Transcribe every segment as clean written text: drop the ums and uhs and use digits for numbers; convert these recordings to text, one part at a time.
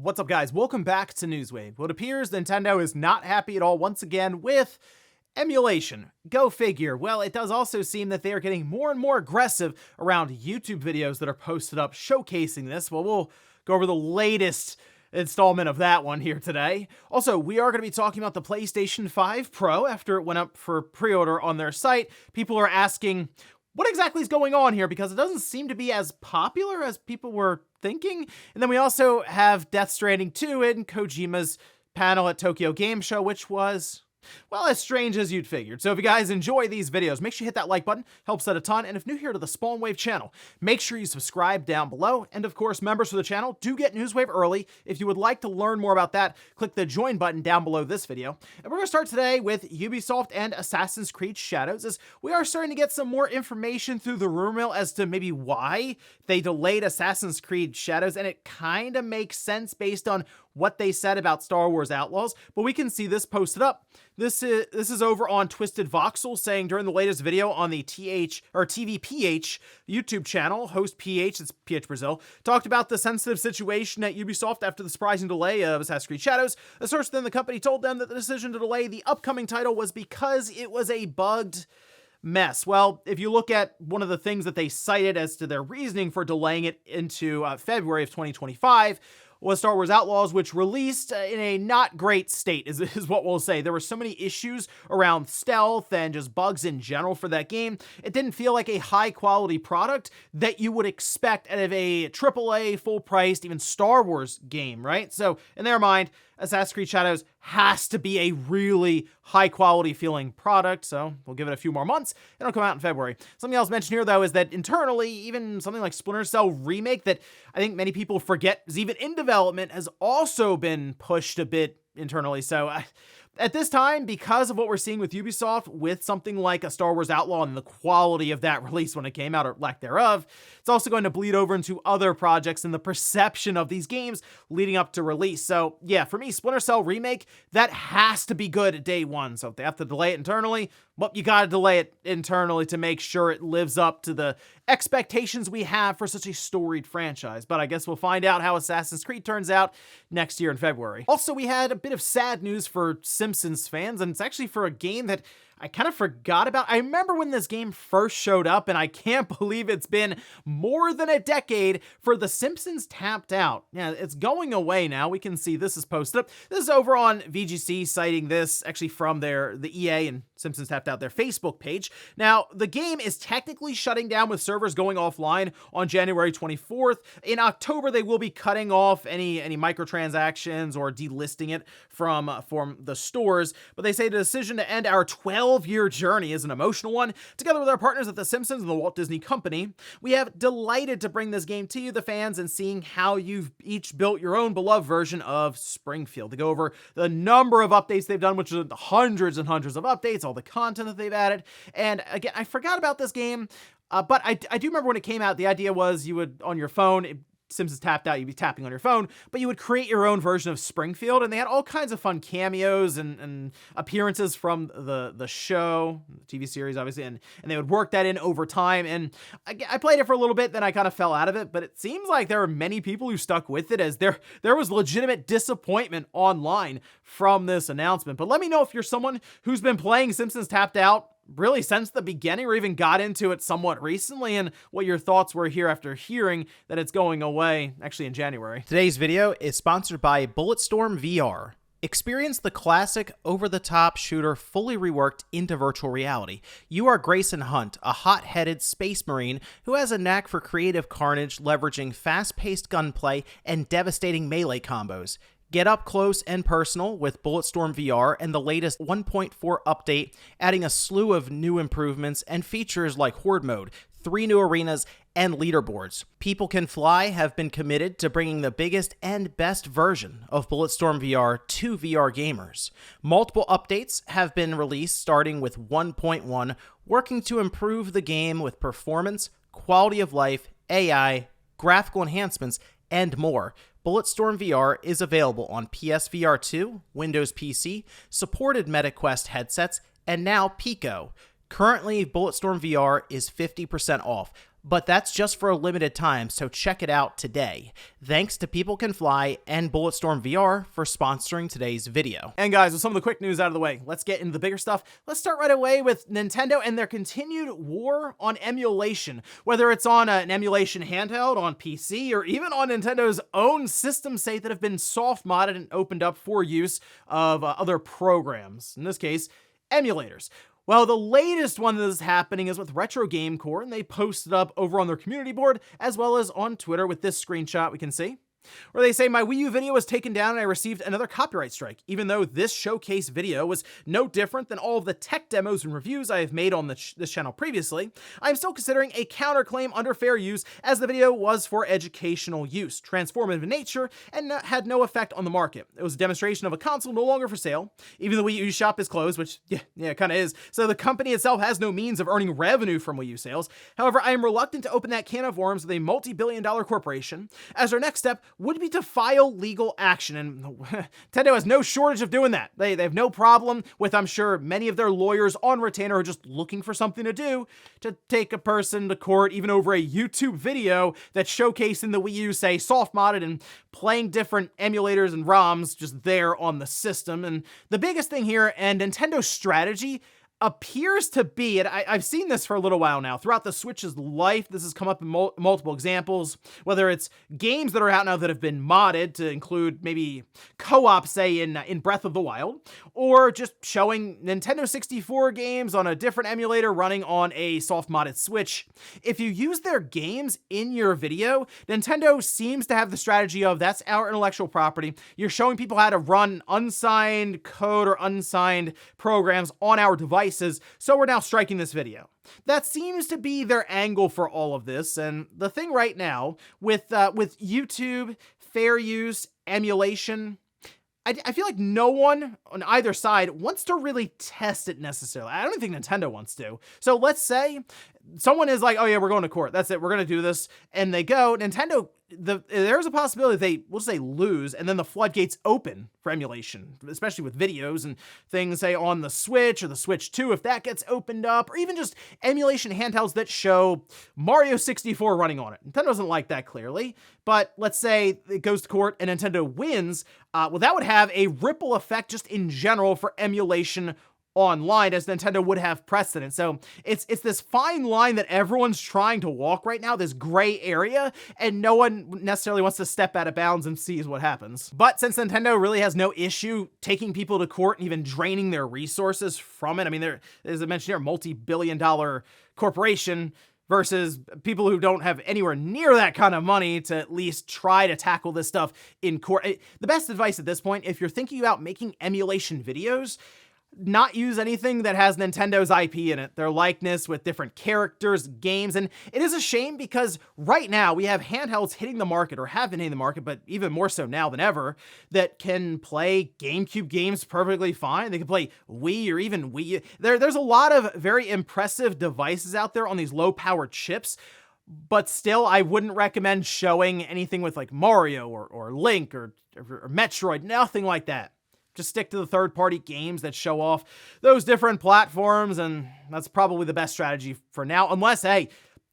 What's up, guys? Welcome back to Newswave. Well, it appears Nintendo is not happy at all once again with emulation. Go figure. Well, it does also seem that they are getting more and more aggressive around YouTube videos that are posted up showcasing this. Well, we'll go over the latest installment of that one here today. Also, we are going to be talking about the PlayStation 5 Pro after it went up for pre-order on their site. People are asking, what exactly is going on here? Because it doesn't seem to be as popular as people were thinking. And then we also have Death Stranding 2 in Kojima's panel at Tokyo Game Show, which was, well, as strange as you'd figured. So if you guys enjoy these videos, make sure you hit that like button, helps out a ton. And if new here to the Spawnwave channel, make sure you subscribe down below. And of course, members for the channel do get Newswave early. If you would like to learn more about that, click the join button down below this video. And we're going to start today with Ubisoft and Assassin's Creed Shadows, as we are starting to get some more information through the rumor mill as to maybe why they delayed Assassin's Creed Shadows. And it kind of makes sense based on what they said about Star Wars Outlaws, but we can see this posted up. This is over on Twisted Voxel, saying during the latest video on the TVPH YouTube channel, host PH, it's PH Brazil, talked about the sensitive situation at Ubisoft after the surprising delay of Assassin's Creed Shadows. A source within the company told them that the decision to delay the upcoming title was because it was a bugged mess. Well, if you look at one of the things that they cited as to their reasoning for delaying it into February of 2025, was Star Wars Outlaws, which released in a not great state, is what we'll say. There were so many issues around stealth and just bugs in general for that game. It didn't feel like a high-quality product that you would expect out of a AAA, full-priced, even Star Wars game, right? So, in their mind, Assassin's Creed Shadows has to be a really high-quality feeling product, so we'll give it a few more months, and it'll come out in February. Something else mentioned here, though, is that internally, even something like Splinter Cell Remake that I think many people forget is even in development has also been pushed a bit internally. So at this time, because of what we're seeing with Ubisoft, with something like a Star Wars Outlaw and the quality of that release when it came out, or lack thereof, it's also going to bleed over into other projects and the perception of these games leading up to release. So yeah, for me, Splinter Cell Remake, that has to be good at day one. So if they have to delay it internally, well, you got to delay it internally to make sure it lives up to the expectations we have for such a storied franchise. But I guess we'll find out how Assassin's Creed turns out next year in February. Also, we had a bit of sad news for Simpsons fans, and it's actually for a game that I kind of forgot about. I remember when this game first showed up, and I can't believe it's been more than a decade for The Simpsons Tapped Out. Yeah, it's going away now. We can see this is posted up. This is over on VGC, citing this actually from the EA and Simpsons Tapped Out, their Facebook page. Now, the game is technically shutting down with servers going offline on January 24th. In October, they will be cutting off any microtransactions or delisting it from the stores, but they say the decision to end our 12-year journey is an emotional one. Together with our partners at The Simpsons and the Walt Disney Company, we have delighted to bring this game to you, the fans, and seeing how you've each built your own beloved version of Springfield. To go over the number of updates they've done, which is hundreds and hundreds of updates, all the content that they've added. And again, I forgot about this game, but I do remember when it came out, the idea was you would, on your phone, Simpsons Tapped Out, you'd be tapping on your phone, but you would create your own version of Springfield, and they had all kinds of fun cameos and appearances from the show, the TV series, obviously, and they would work that in over time. And I played it for a little bit, then I kind of fell out of it, but it seems like there are many people who stuck with it, as there was legitimate disappointment online from this announcement. But let me know if you're someone who's been playing Simpsons Tapped Out really since the beginning, or even got into it somewhat recently, and what your thoughts were here after hearing that it's going away actually in January. Today's video is sponsored by Bulletstorm VR. Experience the classic over-the-top shooter fully reworked into virtual reality. You are Grayson Hunt, a hot-headed space marine who has a knack for creative carnage, leveraging fast-paced gunplay and devastating melee combos. Get up close and personal with Bulletstorm VR and the latest 1.4 update, adding a slew of new improvements and features like Horde Mode, 3 new arenas, and leaderboards. People Can Fly have been committed to bringing the biggest and best version of Bulletstorm VR to VR gamers. Multiple updates have been released, starting with 1.1, working to improve the game with performance, quality of life, AI, graphical enhancements, and more. Bulletstorm VR is available on PSVR 2, Windows PC, supported MetaQuest headsets, and now Pico. Currently, Bulletstorm VR is 50% off. but that's just for a limited time, so check it out today. Thanks to People Can Fly and Bulletstorm VR for sponsoring today's video. And guys, with some of the quick news out of the way, let's get into the bigger stuff. Let's start right away with Nintendo and their continued war on emulation. Whether it's on an emulation handheld, on PC, or even on Nintendo's own system state that have been soft modded and opened up for use of other programs. In this case, emulators. Well, the latest one that is happening is with Retro Game Core, and they posted up over on their community board as well as on Twitter with this screenshot we can see, where they say, "My Wii U video was taken down and I received another copyright strike. Even though this showcase video was no different than all of the tech demos and reviews I have made on this channel previously, I am still considering a counterclaim under fair use as the video was for educational use, transformative in nature, and had no effect on the market. It was a demonstration of a console no longer for sale. Even the Wii U shop is closed," which, yeah, it kind of is. "So the company itself has no means of earning revenue from Wii U sales. However, I am reluctant to open that can of worms with a multi-billion-dollar corporation, as our next step would be to file legal action." And Nintendo has no shortage of doing that. They have no problem with, I'm sure, many of their lawyers on retainer are just looking for something to do to take a person to court, even over a YouTube video that's showcasing the Wii U, say, soft modded and playing different emulators and ROMs just there on the system. And the biggest thing here, and Nintendo's strategy, appears to be, and I've seen this for a little while now, throughout the Switch's life, this has come up in multiple examples, whether it's games that are out now that have been modded to include maybe co-op, say, in Breath of the Wild, or just showing Nintendo 64 games on a different emulator running on a soft-modded Switch. If you use their games in your video, Nintendo seems to have the strategy of, that's our intellectual property. You're showing people how to run unsigned code or unsigned programs on our device, so we're now striking this video. That seems to be their angle for all of this. And the thing right now with YouTube, fair use, emulation, I feel like no one on either side wants to really test it necessarily. I don't think Nintendo wants to. So let's say someone is like, "Oh yeah, we're going to court. That's it. We're going to do this." And they go, Nintendo, there's a possibility we'll say lose, and then the floodgates open for emulation, especially with videos and things, say, on the Switch or the Switch 2, if that gets opened up, or even just emulation handhelds that show Mario 64 running on it. Nintendo doesn't like that, clearly, but let's say it goes to court and Nintendo wins. Well, that would have a ripple effect just in general for emulation online, as Nintendo would have precedent. So it's this fine line that everyone's trying to walk right now, this gray area, and no one necessarily wants to step out of bounds and sees what happens. But since Nintendo really has no issue taking people to court and even draining their resources from it, I mean, they're, as I mentioned here, a multi-billion-dollar corporation versus people who don't have anywhere near that kind of money to at least try to tackle this stuff in court. The best advice at this point, if you're thinking about making emulation videos, not use anything that has Nintendo's IP in it, their likeness with different characters, games. And it is a shame because right now we have handhelds hitting the market, or have been hitting the market, but even more so now than ever, that can play GameCube games perfectly fine. They can play Wii or even Wii U. There's a lot of very impressive devices out there on these low-powered chips, but still, I wouldn't recommend showing anything with like Mario or Link or Metroid, nothing like that. Just stick to the third-party games that show off those different platforms, and that's probably the best strategy for now. Unless, hey,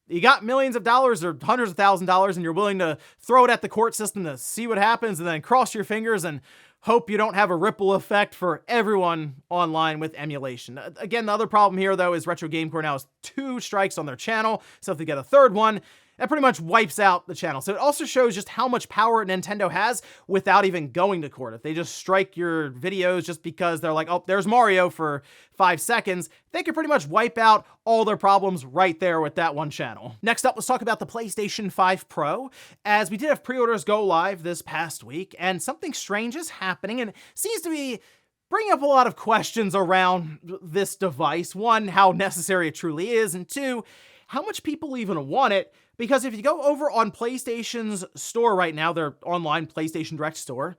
you got millions of dollars or hundreds of thousands of dollars and you're willing to throw it at the court system to see what happens and then cross your fingers and hope you don't have a ripple effect for everyone online with emulation. Again, the other problem here, though, is Retro Game Core now has 2 strikes on their channel, so if they get a third one, that pretty much wipes out the channel. So it also shows just how much power Nintendo has without even going to court. If they just strike your videos just because they're like, "Oh, there's Mario" for 5 seconds, they can pretty much wipe out all their problems right there with that one channel. Next up, let's talk about the PlayStation 5 Pro, as we did have pre-orders go live this past week, and something strange is happening, and it seems to be bringing up a lot of questions around this device. One, how necessary it truly is, and 2, how much people even want it. Because if you go over on PlayStation's store right now, their online PlayStation Direct store,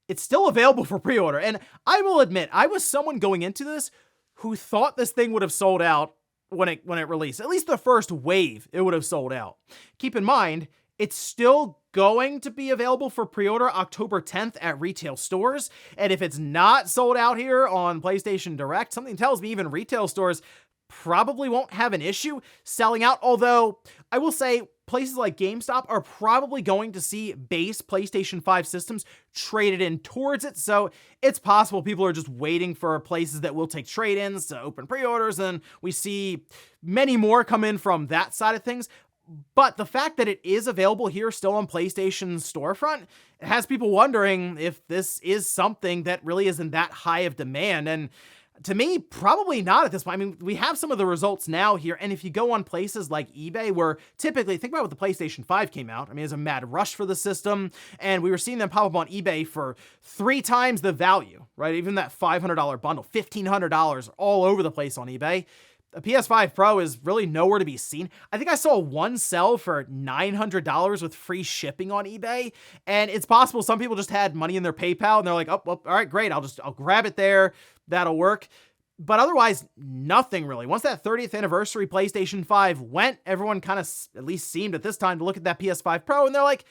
it's still available for pre-order. And I will admit, I was someone going into this who thought this thing would have sold out when it released. At least the first wave, it would have sold out. Keep in mind, it's still going to be available for pre-order October 10th at retail stores. And if it's not sold out here on PlayStation Direct, something tells me even retail stores probably won't have an issue selling out, although I will say places like GameStop are probably going to see base PlayStation 5 systems traded in towards it, so it's possible people are just waiting for places that will take trade-ins to open pre-orders, and we see many more come in from that side of things. But the fact that it is available here still on PlayStation's storefront, it has people wondering if this is something that really isn't that high of demand. And to me, probably not at this point. I mean, we have some of the results now here, and if you go on places like eBay, where typically, think about when the PlayStation 5 came out, I mean, it was a mad rush for the system, and we were seeing them pop up on eBay for 3 times the value, right? Even that $500 bundle, $1,500 all over the place on eBay. The PS5 Pro is really nowhere to be seen. I think I saw one sell for $900 with free shipping on eBay, and it's possible some people just had money in their PayPal and they're like, oh, well, all right, great, I'll grab it there, that'll work. But otherwise, nothing really. Once that 30th anniversary PlayStation 5 went, everyone kind of at least seemed at this time to look at that PS5 Pro and they're like,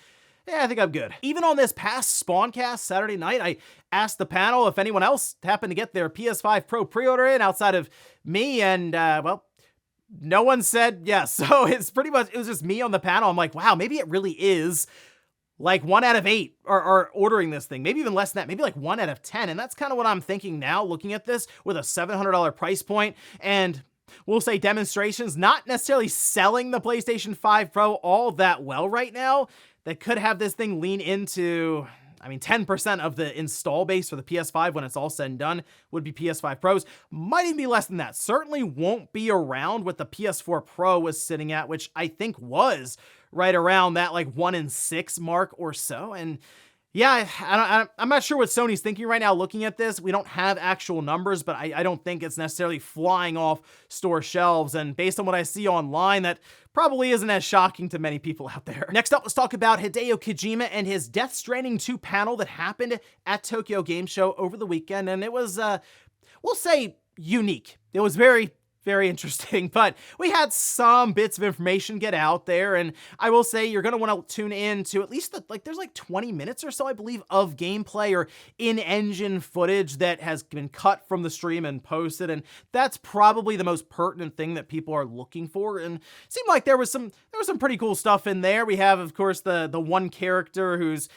yeah, I think I'm good. Even on this past Spawncast Saturday night, I asked the panel if anyone else happened to get their PS5 Pro pre-order in outside of me, and well, no one said yes. So it's pretty much, it was just me on the panel. I'm like, wow, maybe it really is like 1 out of 8 are ordering this thing. Maybe even less than that, maybe like 1 out of 10. And that's kind of what I'm thinking now, looking at this with a $700 price point, and we'll say demonstrations, not necessarily selling the PlayStation 5 Pro all that well right now. That could have this thing lean into, I mean, 10% of the install base for the PS5 when it's all said and done would be PS5 Pros. Might even be less than that. Certainly won't be around what the PS4 Pro was sitting at, which I think was right around that like 1 in 6 mark or so. And yeah, I'm not sure what Sony's thinking right now looking at this. We don't have actual numbers, but I don't think it's necessarily flying off store shelves. And based on what I see online, that probably isn't as shocking to many people out there. Next up, let's talk about Hideo Kojima and his Death Stranding 2 panel that happened at Tokyo Game Show over the weekend. And it was, we'll say, unique. It was very interesting, but we had some bits of information get out there, and I will say you're going to want to tune in to at least there's like 20 minutes or so, I believe, of gameplay or in-engine footage that has been cut from the stream and posted, and that's probably the most pertinent thing that people are looking for. And it seemed like there was some pretty cool stuff in there. We have, of course, the one character who's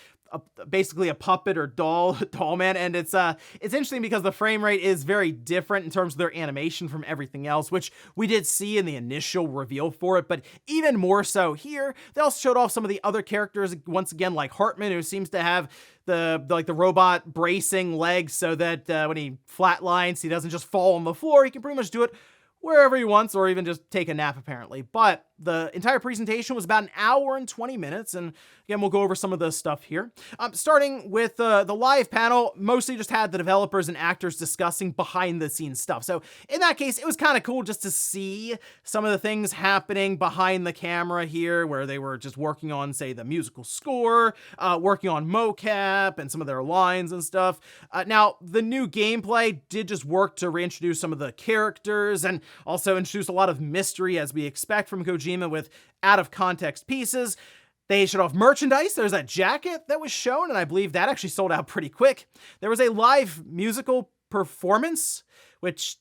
basically a puppet or doll man, and it's interesting because the frame rate is very different in terms of their animation from everything else, which we did see in the initial reveal for it, but even more so here. They also showed off some of the other characters once again, like Hartman, who seems to have the robot bracing legs so that when he flatlines, he doesn't just fall on the floor. He can pretty much do it wherever he wants, or even just take a nap, apparently. But the entire presentation was about 1 hour and 20 minutes, and again, we'll go over some of the stuff here. Starting with the live panel, mostly just had the developers and actors discussing behind-the-scenes stuff. So in that case, it was kind of cool just to see some of the things happening behind the camera here, where they were just working on, say, the musical score, working on mocap, and some of their lines and stuff. Now, the new gameplay did just work to reintroduce some of the characters, and also introduce a lot of mystery, as we expect from Kojima, with out-of-context pieces. They showed off merchandise. There's that jacket that was shown, and I believe that actually sold out pretty quick. There was a live musical performance, which,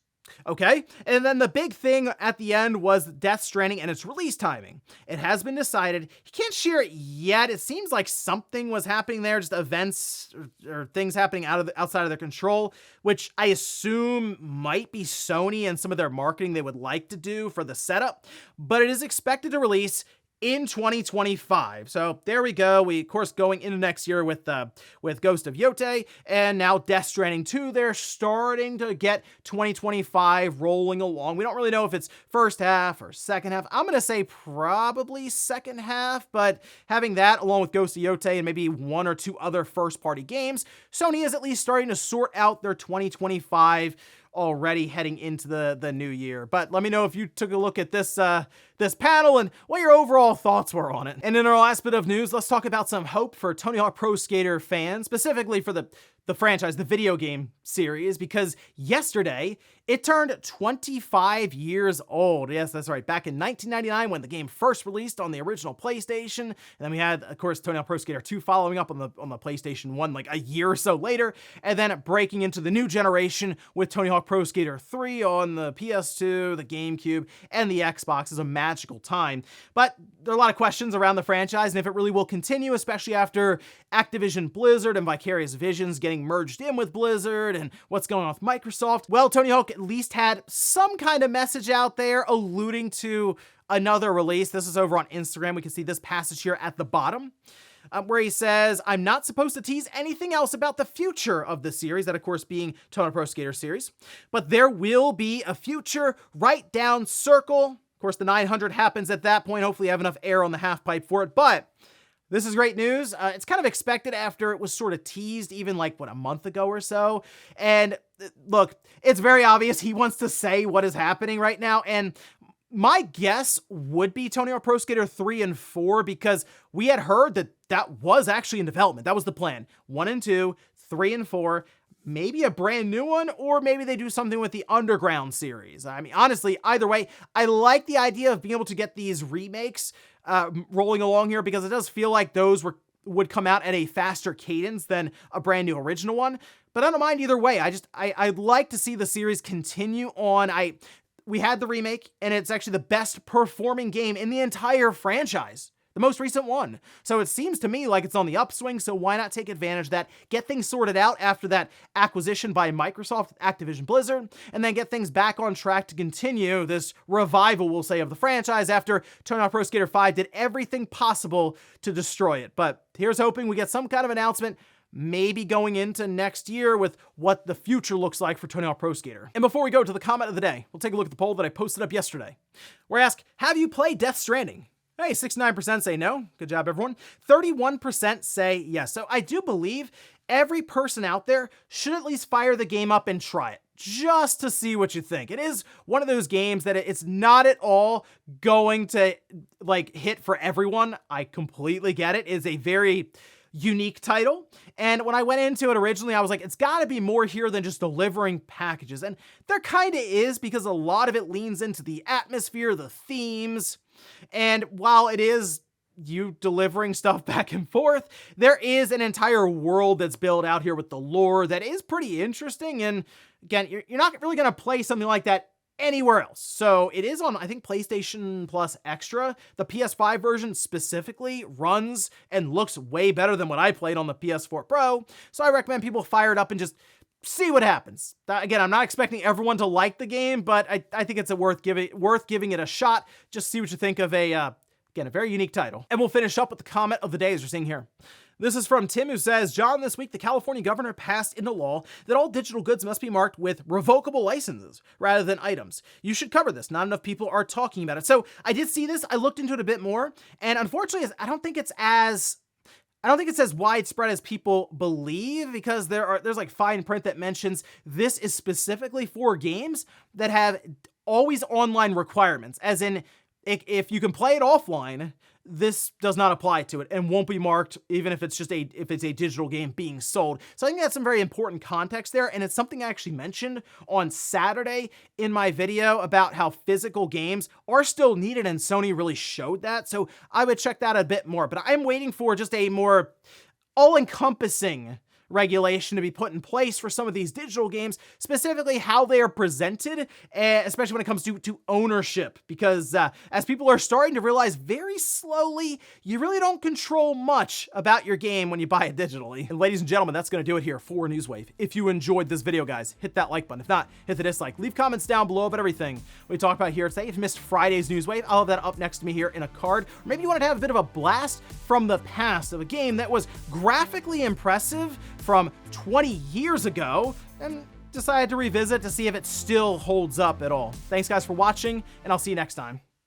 okay. And then the big thing at the end was Death Stranding and its release timing. It has been decided. He can't share it yet. It seems like something was happening there, just events or things happening outside of their control, which I assume might be Sony and some of their marketing they would like to do for the setup. But it is expected to release in 2025. So there we go. We, of course, going into next year with Ghost of Yote, and now Death Stranding 2. They're starting to get 2025 rolling along. We don't really know if it's first half or second half. I'm going to say probably second half, but having that along with Ghost of Yote and maybe 1 or 2 other first-party games, Sony is at least starting to sort out their 2025 already heading into the new year. But let me know if you took a look at this this panel and what your overall thoughts were on it. And in our last bit of news, let's talk about some hope for Tony Hawk Pro Skater fans, specifically for the franchise, the video game series, because yesterday it turned 25 years old. Yes, that's right. Back in 1999 when the game first released on the original PlayStation. And then we had, of course, Tony Hawk Pro Skater 2 following up on the PlayStation 1 like a year or so later, and then breaking into the new generation with Tony Hawk Pro Skater 3 on the PS2, the GameCube, and the Xbox. Is a magical time. But there are a lot of questions around the franchise and if it really will continue, especially after Activision Blizzard and Vicarious Visions getting merged in with Blizzard and what's going on with Microsoft. Well, Tony Hawk at least had some kind of message out there alluding to another release. This is over on Instagram. We can see this passage here at the bottom. Where he says, I'm not supposed to tease anything else about the future of the series, that of course being Tony Hawk Pro Skater series, but there will be a future. Write down circle. Of course, the 900 happens at that point. Hopefully you have enough air on the half pipe for it, but this is great news. It's kind of expected after it was sort of teased even like, a month ago or so. And look, it's very obvious he wants to say what is happening right now. And my guess would be Tony Hawk Pro Skater 3 and 4, because we had heard that was actually in development. That was the plan. 1 and 2, 3 and 4, maybe a brand new one, or maybe they do something with the Underground series. I mean, honestly, either way, I like the idea of being able to get these remakes rolling along here, because it does feel like those would come out at a faster cadence than a brand new original one. But I don't mind either way. I'd like to see the series continue on. We had the remake, and it's actually the best performing game in the entire franchise. The most recent one. So it seems to me like it's on the upswing, so why not take advantage of that, get things sorted out after that acquisition by Microsoft, Activision Blizzard, and then get things back on track to continue this revival, we'll say, of the franchise after Tony Hawk Pro Skater 5 did everything possible to destroy it. But here's hoping we get some kind of announcement maybe going into next year with what the future looks like for Tony Hawk Pro Skater. And before we go to the comment of the day, we'll take a look at the poll that I posted up yesterday, where I asked, have you played Death Stranding? Hey, 69% say no. Good job, everyone. 31% say yes. So I do believe every person out there should at least fire the game up and try it, just to see what you think. It is one of those games that it's not at all going to hit for everyone. I completely get it. It is a very unique title. And when I went into it originally, I was like, it's got to be more here than just delivering packages. And there kind of is, because a lot of it leans into the atmosphere, the themes. And while it is you delivering stuff back and forth, there is an entire world that's built out here with the lore that is pretty interesting. And again, you're not really going to play something like that anywhere else. So it is on, I think, PlayStation Plus Extra. The PS5 version specifically runs and looks way better than what I played on the PS4 Pro. So I recommend people fire it up and just see what happens. Again, I'm not expecting everyone to like the game, but I think it's worth giving it a shot. Just see what you think of a very unique title. And we'll finish up with the comment of the day, as we're seeing here. This is from Tim, who says, John, this week the California governor passed into law that all digital goods must be marked with revocable licenses rather than items. You should cover this. Not enough people are talking about it. So I did see this. I looked into it a bit more, and unfortunately, I don't think it's as widespread as people believe, because there's like fine print that mentions this is specifically for games that have always online requirements, as in if you can play it offline, this does not apply to it and won't be marked, even if it's a digital game being sold. So I think that's some very important context there, and it's something I actually mentioned on Saturday in my video about how physical games are still needed, and Sony really showed that. So I would check that a bit more, but I'm waiting for just a more all-encompassing regulation to be put in place for some of these digital games, specifically how they are presented, especially when it comes to ownership, because as people are starting to realize very slowly, you really don't control much about your game when you buy it digitally. And ladies and gentlemen, that's going to do it here for Newswave. If you enjoyed this video, guys, hit that like button. If not, hit the dislike. Leave comments down below about everything we talked about here today. If you missed Friday's Newswave, I'll have that up next to me here in a card. Or maybe you wanted to have a bit of a blast from the past of a game that was graphically impressive from 20 years ago, and decided to revisit to see if it still holds up at all. Thanks guys for watching, and I'll see you next time.